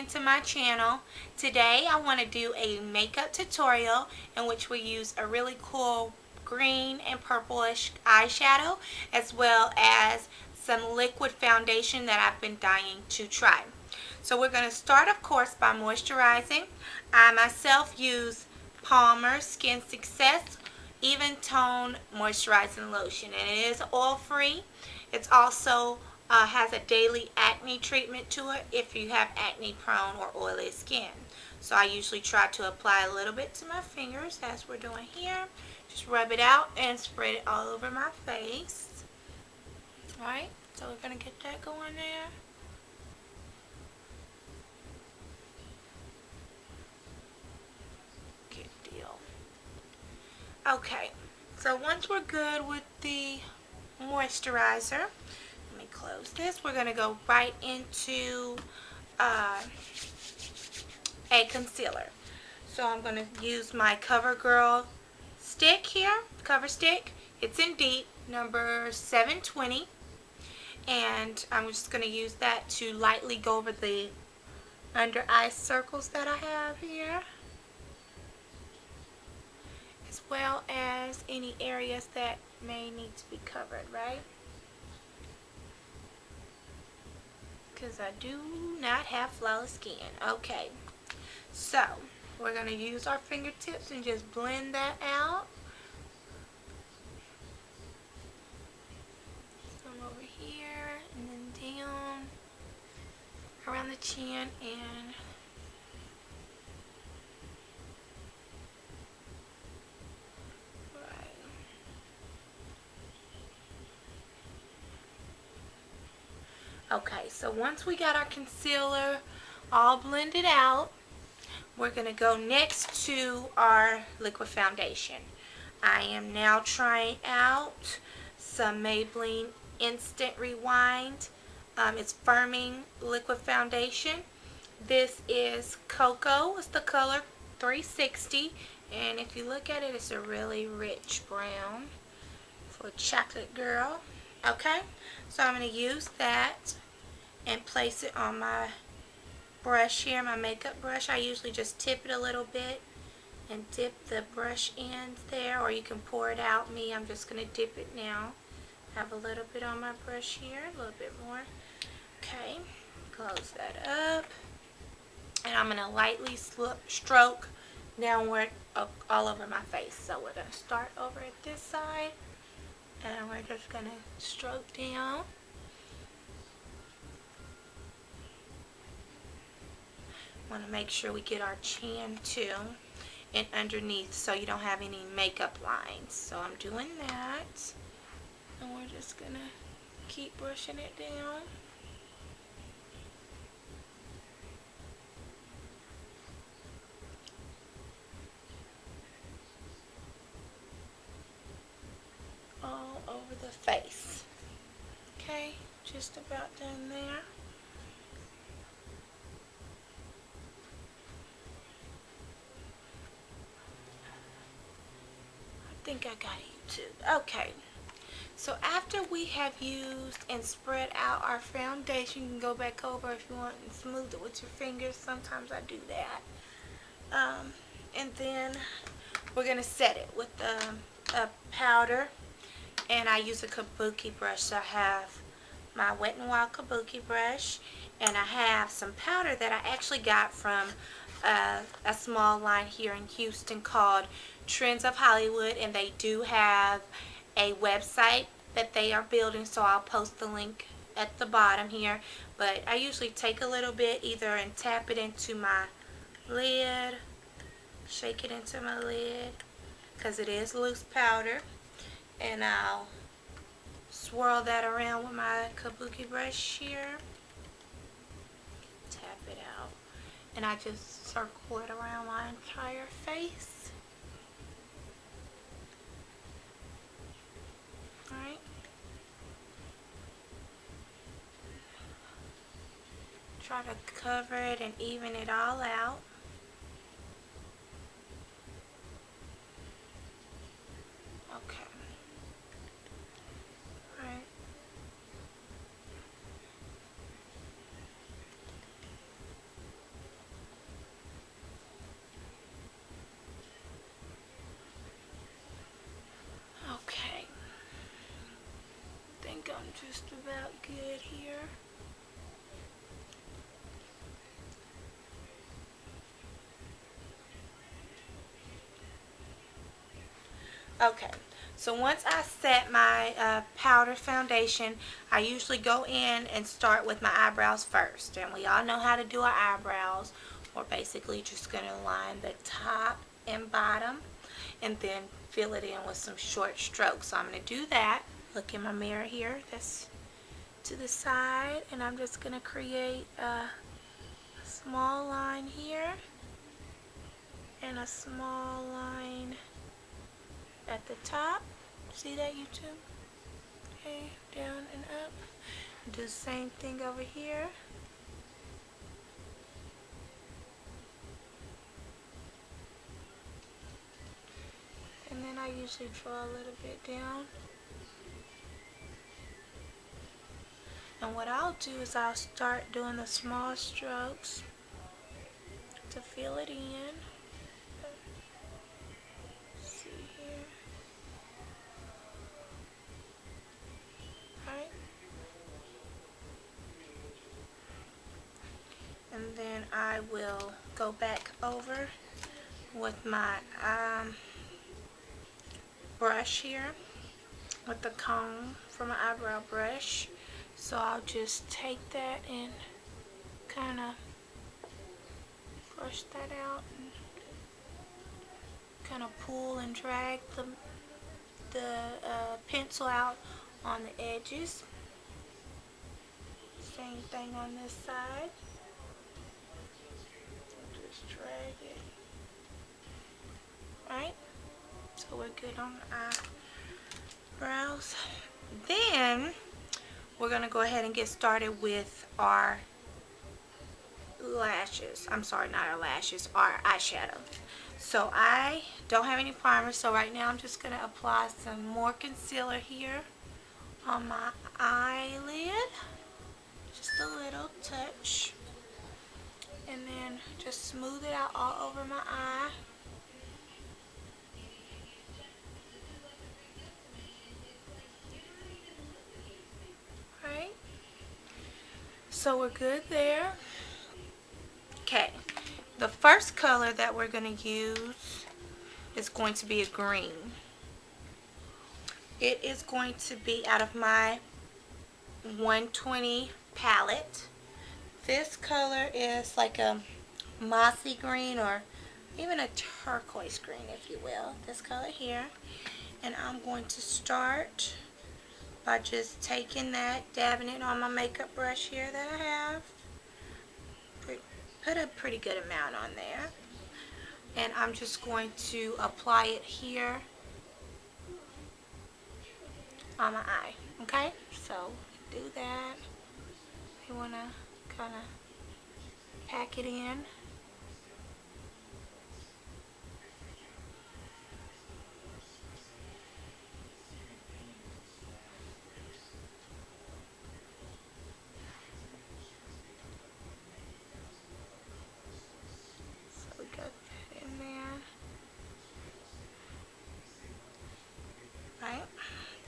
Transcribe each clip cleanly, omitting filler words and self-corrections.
into my channel. Today I want to do a makeup tutorial in which we use a really cool green and purplish eyeshadow as well as some liquid foundation that I've been dying to try. So we're going to start, of course, by moisturizing. I myself use Palmer's Skin Success Even Tone Moisturizing Lotion, and it is oil free. It's also has a daily acne treatment to it if you have acne prone or oily skin. So I usually try to apply a little bit to my fingers as we're doing here. Just rub it out and spread it all over my face. Alright, so we're going to get that going there. Good deal. Okay, so once we're good with the moisturizer, let me close this. We're going to go right into a concealer. So I'm going to use my CoverGirl stick here, cover stick. It's in deep, number 720. And I'm just going to use that to lightly go over the under eye circles that I have here, as well as any areas that may need to be covered, right? Because I do not have flawless skin. Okay, so we're going to use our fingertips and just blend that out. Some over here and then down around the chin and right. Okay, so once we got our concealer all blended out, we're going to go next to our liquid foundation. I am now trying out some Maybelline Instant Rewind. It's firming liquid foundation. This is Cocoa. It's the color 360. And if you look at it, it's a really rich brown for chocolate girl. Okay, so I'm going to use that and place it on my brush here, my makeup brush. I usually just tip it a little bit and dip the brush ends there, or you can pour it out. I'm just going to dip it now. Have a little bit on my brush here, a little bit more. Okay, close that up. And I'm going to lightly stroke downward all over my face. So we're going to start over at this side, and we're just going to stroke down. Want to make sure we get our chin too and underneath so you don't have any makeup lines. So I'm doing that, and we're just going to keep brushing it down. All over the face. Okay, just about done there. I think I got you too. Okay, so after we have used and spread out our foundation, you can go back over if you want and smooth it with your fingers. Sometimes I do that. And then we're going to set it with a powder. And I use a kabuki brush. So I have my Wet n Wild kabuki brush, and I have some powder that I actually got from a small line here in Houston called Trends of Hollywood, and they do have a website that they are building, so I'll post the link at the bottom here. But I usually take a little bit either and tap it into my lid, shake it into my lid because it is loose powder, and I'll swirl that around with my kabuki brush here, tap it out, and I just circle it around my entire face. Alright. Try to cover it and even it all out. Okay. Alright. just about good here. Okay, so once I set my powder foundation, I usually go in and start with my eyebrows first. And we all know how to do our eyebrows. We're basically just going to line the top and bottom and then fill it in with some short strokes. So I'm going to do that. Look in my mirror here. That's to the side. And I'm just going to create a small line here and a small line at the top. See that, YouTube? Okay, down and up. Do the same thing over here. And then I usually draw a little bit down. And what I'll do is I'll start doing the small strokes to fill it in. Let's see here. Right. And then I will go back over with my brush here with the comb from my eyebrow brush. So I'll just take that and kind of brush that out and kind of pull and drag the pencil out on the edges. Same thing on this side. Just drag it. Right? So we're good on the eyebrows. Then we're going to go ahead and get started with our lashes. I'm sorry, not our lashes, our eyeshadow. So I don't have any primer, so right now I'm just going to apply some more concealer here on my eyelid. Just a little touch. And then just smooth it out all over my eye. Right? So we're good there. Okay, the first color that we're going to use is going to be a green. It is going to be out of my 120 palette. This color is like a mossy green or even a turquoise green, if you will. This color here. And I'm going to start by just taking that, dabbing it on my makeup brush here that I have. Put a pretty good amount on there. And I'm just going to apply it here on my eye. Okay? So, do that. You want to kind of pack it in. Right?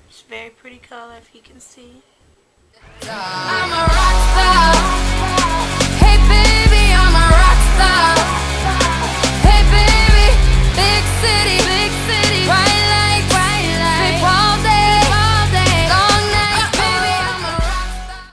It's a very pretty color, if you can see.